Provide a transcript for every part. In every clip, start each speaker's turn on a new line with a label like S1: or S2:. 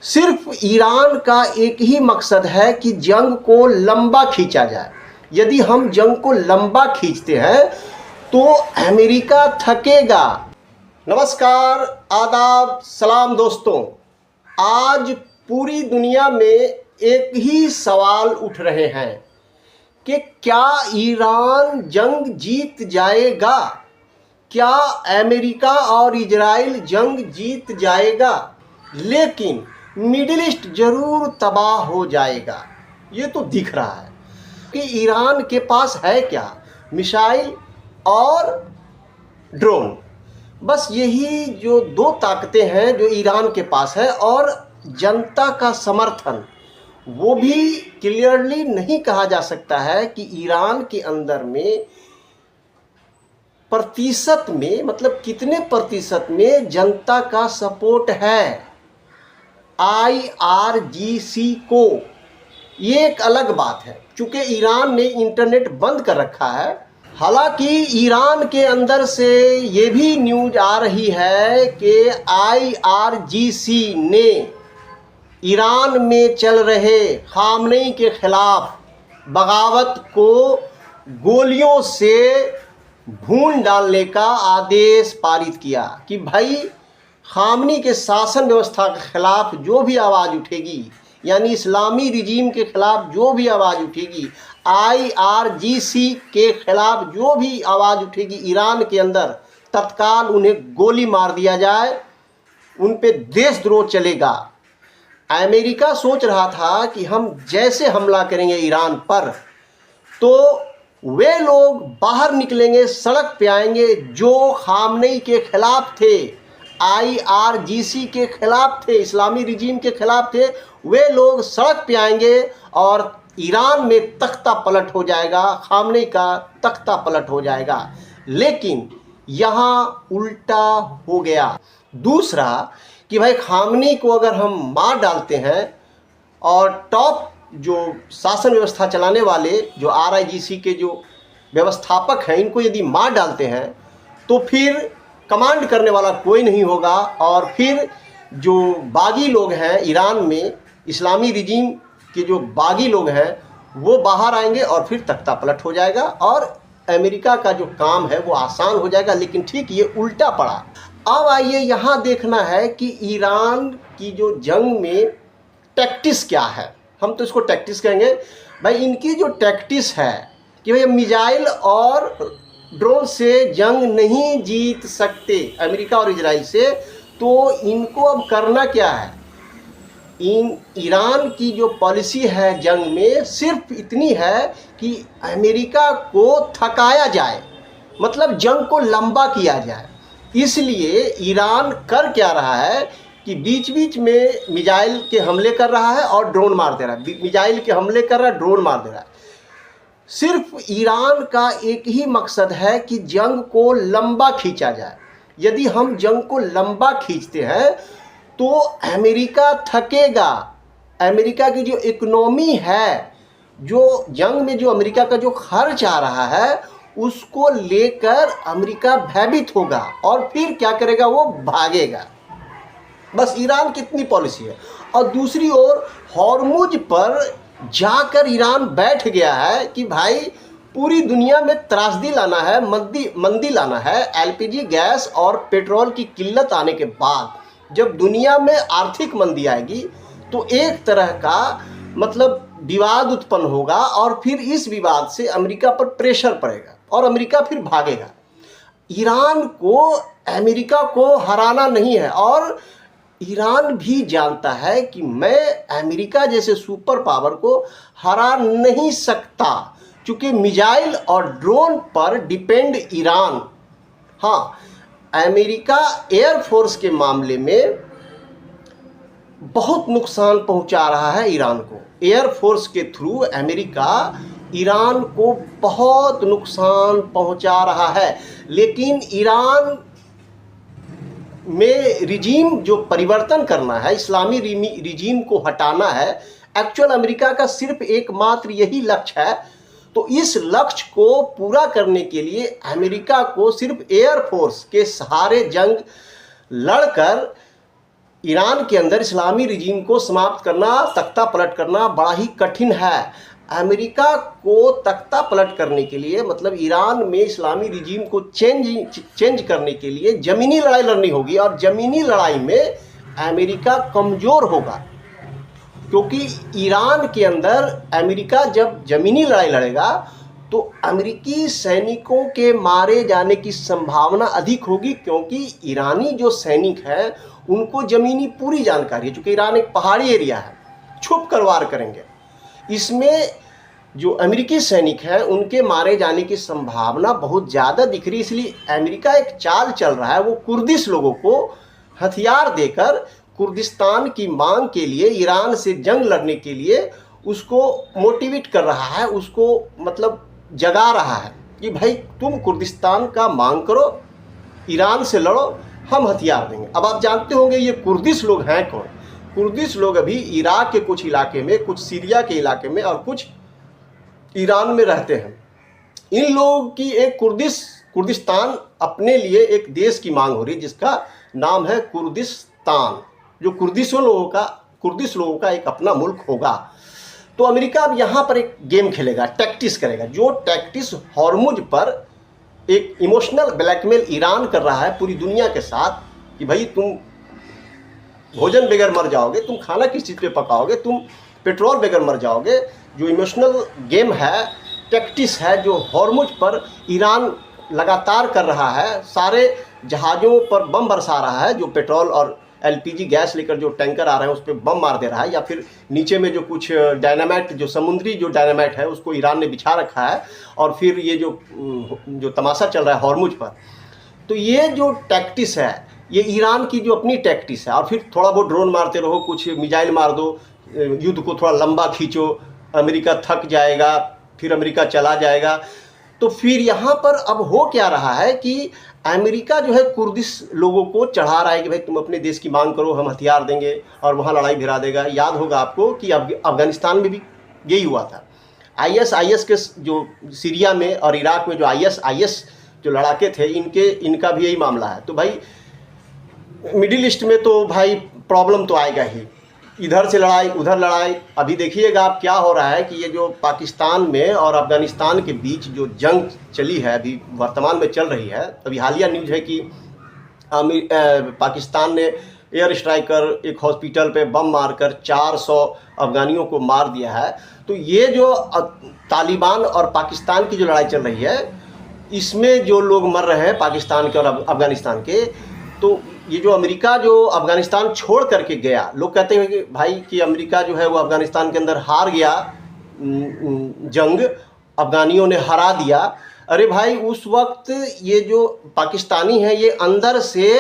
S1: सिर्फ ईरान का एक ही मकसद है कि जंग को लंबा खींचा जाए। यदि हम जंग को लंबा खींचते हैं तो अमेरिका थकेगा। नमस्कार, आदाब, सलाम दोस्तों। आज पूरी दुनिया में एक ही सवाल उठ रहे हैं कि क्या ईरान जंग जीत जाएगा? क्या अमेरिका और इजराइल जंग जीत जाएगा? लेकिन मिडिल ईस्ट जरूर तबाह हो जाएगा। ये तो दिख रहा है कि ईरान के पास है क्या? मिसाइल और ड्रोन। बस यही जो दो ताकतें हैं जो ईरान के पास है, और जनता का समर्थन। वो भी क्लियरली नहीं कहा जा सकता है कि ईरान के अंदर में प्रतिशत में, मतलब कितने प्रतिशत में जनता का सपोर्ट है IRGC को। ये एक अलग बात है, क्योंकि ईरान ने इंटरनेट बंद कर रखा है। हालांकि ईरान के अंदर से ये भी न्यूज आ रही है कि IRGC ने ईरान में चल रहे खामनेई के खिलाफ बगावत को गोलियों से भून डालने का आदेश पारित किया कि भाई खामनी के शासन व्यवस्था के खिलाफ जो भी आवाज़ उठेगी, यानी इस्लामी रिजीम के खिलाफ जो भी आवाज़ उठेगी, IRGC के खिलाफ जो भी आवाज़ उठेगी ईरान के अंदर, तत्काल उन्हें गोली मार दिया जाए, उन पे देशद्रोह चलेगा। अमेरिका सोच रहा था कि हम जैसे हमला करेंगे ईरान पर तो वे लोग बाहर निकलेंगे, सड़क पे आएंगे, जो खामनेई के खिलाफ थे, IRGC के खिलाफ थे, इस्लामी रिजीम के खिलाफ थे, वे लोग सड़क पे आएंगे और ईरान में तख्ता पलट हो जाएगा, खामनेई का तख्ता पलट हो जाएगा। लेकिन यहाँ उल्टा हो गया। दूसरा कि भाई खामनेई को अगर हम मार डालते हैं और टॉप जो शासन व्यवस्था चलाने वाले जो IRGC के जो व्यवस्थापक हैं, इनको यदि मार डालते हैं तो फिर कमांड करने वाला कोई नहीं होगा, और फिर जो बागी लोग हैं ईरान में, इस्लामी रिजीम के जो बागी लोग हैं, वो बाहर आएंगे और फिर तख्ता पलट हो जाएगा और अमेरिका का जो काम है वो आसान हो जाएगा। लेकिन ठीक ये उल्टा पड़ा। अब आइए यहाँ देखना है कि ईरान की जो जंग में टैक्टिस क्या है। हम तो इसको टैक्टिस कहेंगे। भाई इनकी जो टैक्टिस है कि भाई मिसाइल और ड्रोन से जंग नहीं जीत सकते अमेरिका और इजराइल से, तो इनको अब करना क्या है? ईरान की जो पॉलिसी है जंग में सिर्फ इतनी है कि अमेरिका को थकाया जाए, मतलब जंग को लंबा किया जाए। इसलिए ईरान कर क्या रहा है कि बीच बीच में मिसाइल के हमले कर रहा है और ड्रोन मार दे रहा है, मिसाइल के हमले कर रहा है, ड्रोन मार दे रहा है। सिर्फ ईरान का एक ही मकसद है कि जंग को लंबा खींचा जाए। यदि हम जंग को लंबा खींचते हैं तो अमेरिका थकेगा। अमेरिका की जो इकोनॉमी है, जो जंग में जो अमेरिका का जो खर्च आ रहा है, उसको लेकर अमेरिका भयभीत होगा और फिर क्या करेगा? वो भागेगा। बस ईरान की इतनी पॉलिसी है। और दूसरी ओर हॉर्मुज पर जाकर ईरान बैठ गया है कि भाई पूरी दुनिया में त्रासदी लाना है, मंदी लाना है। LPG गैस और पेट्रोल की किल्लत आने के बाद जब दुनिया में आर्थिक मंदी आएगी तो एक तरह का मतलब विवाद उत्पन्न होगा और फिर इस विवाद से अमेरिका पर प्रेशर पड़ेगा और अमेरिका फिर भागेगा। ईरान को अमेरिका को हराना नहीं है, और ईरान भी जानता है कि मैं अमेरिका जैसे सुपर पावर को हरा नहीं सकता, क्योंकि मिसाइल और ड्रोन पर डिपेंड ईरान। हाँ, अमेरिका एयरफोर्स के मामले में बहुत नुकसान पहुंचा रहा है ईरान को। एयरफोर्स के थ्रू अमेरिका ईरान को बहुत नुकसान पहुंचा रहा है। लेकिन ईरान में रिजीम जो परिवर्तन करना है, इस्लामी रिजीम को हटाना है, एक्चुअल अमेरिका का सिर्फ एकमात्र यही लक्ष्य है। तो इस लक्ष्य को पूरा करने के लिए अमेरिका को सिर्फ एयरफोर्स के सहारे जंग लड़कर ईरान के अंदर इस्लामी रिजीम को समाप्त करना, तख्ता पलट करना बड़ा ही कठिन है। अमेरिका को तख्ता पलट करने के लिए, मतलब ईरान में इस्लामी रिजीम को चेंज करने के लिए ज़मीनी लड़ाई लड़नी होगी, और ज़मीनी लड़ाई में अमेरिका कमज़ोर होगा, क्योंकि ईरान के अंदर अमेरिका जब ज़मीनी लड़ाई लड़ेगा तो अमेरिकी सैनिकों के मारे जाने की संभावना अधिक होगी, क्योंकि ईरानी जो सैनिक हैं उनको ज़मीनी पूरी जानकारी है। चूँकि ईरान एक पहाड़ी एरिया है, छुप कर वार करेंगे। इसमें जो अमेरिकी सैनिक हैं उनके मारे जाने की संभावना बहुत ज़्यादा दिख रही है। इसलिए अमेरिका एक चाल चल रहा है, वो कुर्दिश लोगों को हथियार देकर कुर्दिस्तान की मांग के लिए, ईरान से जंग लड़ने के लिए उसको मोटिवेट कर रहा है, उसको मतलब जगा रहा है कि भाई तुम कुर्दिस्तान का मांग करो, ईरान से लड़ो, हम हथियार देंगे। अब आप जानते होंगे ये कुर्दिश लोग हैं कौन। कुर्दिश लोग अभी इराक के कुछ इलाके में, कुछ सीरिया के इलाके में और कुछ ईरान में रहते हैं। इन लोगों की एक कुर्दिस्तान अपने लिए एक देश की मांग हो रही है, जिसका नाम है कुर्दिस्तान, जो कुर्दिश लोगों का एक अपना मुल्क होगा। तो अमेरिका अब यहाँ पर एक गेम खेलेगा, टैक्टिस करेगा, जो टैक्टिस हॉर्मुज पर एक इमोशनल ब्लैकमेल ईरान कर रहा है पूरी दुनिया के साथ कि भाई तुम भोजन बगैर मर जाओगे, तुम खाना किस चीज़ पे पकाओगे, तुम पेट्रोल बगैर मर जाओगे। जो इमोशनल गेम है, टैक्टिस है, जो हॉर्मुज पर ईरान लगातार कर रहा है, सारे जहाज़ों पर बम बरसा रहा है, जो पेट्रोल और एलपीजी गैस लेकर जो टैंकर आ रहे हैं उस पर बम मार दे रहा है, या फिर नीचे में जो कुछ डायनामाइट, जो समुद्री जो डायनामाइट है उसको ईरान ने बिछा रखा है, और फिर ये जो तमाशा चल रहा है हॉर्मुज पर। तो ये जो टैक्टिस है, ये ईरान की जो अपनी टैक्टिस है। और फिर थोड़ा बहुत ड्रोन मारते रहो, कुछ मिसाइल मार दो, युद्ध को थोड़ा लंबा खींचो, अमेरिका थक जाएगा, फिर अमेरिका चला जाएगा। तो फिर यहाँ पर अब हो क्या रहा है कि अमेरिका जो है कुर्दिश लोगों को चढ़ा रहा है कि भाई तुम अपने देश की मांग करो, हम हथियार देंगे, और वहाँ लड़ाई भिड़ा देगा। याद होगा आपको कि अफगानिस्तान में भी यही हुआ था। आईएस के जो सीरिया में और इराक में जो आईएस जो लड़ाके थे, इनका भी यही मामला है। तो भाई मिडिल ईस्ट में तो भाई प्रॉब्लम तो आएगा ही, इधर से लड़ाई उधर लड़ाई। अभी देखिएगा आप क्या हो रहा है कि ये जो पाकिस्तान में और अफ़गानिस्तान के बीच जो जंग चली है, अभी वर्तमान में चल रही है। अभी हालिया न्यूज़ है कि पाकिस्तान ने एयर स्ट्राइक कर एक हॉस्पिटल पे बम मारकर 400 अफ़गानियों को मार दिया है। तो ये जो तालिबान और पाकिस्तान की जो लड़ाई चल रही है, इसमें जो लोग मर रहे हैं पाकिस्तान के और अफ़गानिस्तान के, तो ये जो अमेरिका जो अफ़गानिस्तान छोड़ करके गया, लोग कहते हैं कि भाई कि अमेरिका जो है वो अफ़गानिस्तान के अंदर हार गया, जंग अफ़गानियों ने हरा दिया। अरे भाई उस वक्त ये जो पाकिस्तानी हैं ये अंदर से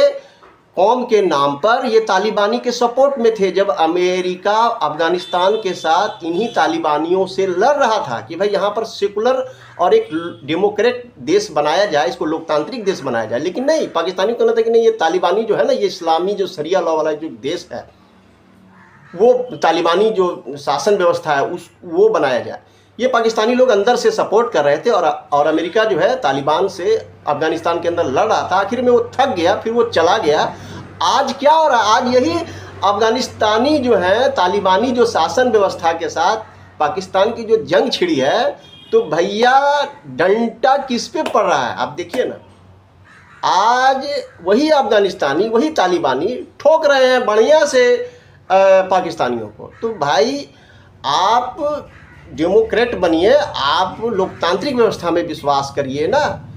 S1: कौम के नाम पर ये तालिबानी के सपोर्ट में थे, जब अमेरिका अफ़गानिस्तान के साथ इन्हीं तालिबानियों से लड़ रहा था कि भाई यहाँ पर सेकुलर और एक डेमोक्रेट देश बनाया जाए, इसको लोकतांत्रिक देश बनाया जाए। लेकिन नहीं, पाकिस्तानी कहना था कि नहीं, ये तालिबानी जो है ना, ये इस्लामी जो शरिया लॉ वाला जो देश है, वो तालिबानी जो शासन व्यवस्था है वो बनाया जाए। ये पाकिस्तानी लोग अंदर से सपोर्ट कर रहे थे, और अमेरिका जो है तालिबान से अफ़गानिस्तान के अंदर लड़ रहा था। आखिर में वो थक गया, फिर वो चला गया। आज क्या हो रहा है, आज यही अफ़गानिस्तानी जो है तालिबानी जो शासन व्यवस्था के साथ पाकिस्तान की जो जंग छिड़ी है, तो भैया डंडा किस पे पड़ रहा है आप देखिए ना। आज वही अफ़गानिस्तानी, वही तालिबानी ठोक रहे हैं बढ़िया से पाकिस्तानियों को। तो भाई आप डेमोक्रेट बनिए, आप लोकतांत्रिक व्यवस्था में विश्वास करिए ना।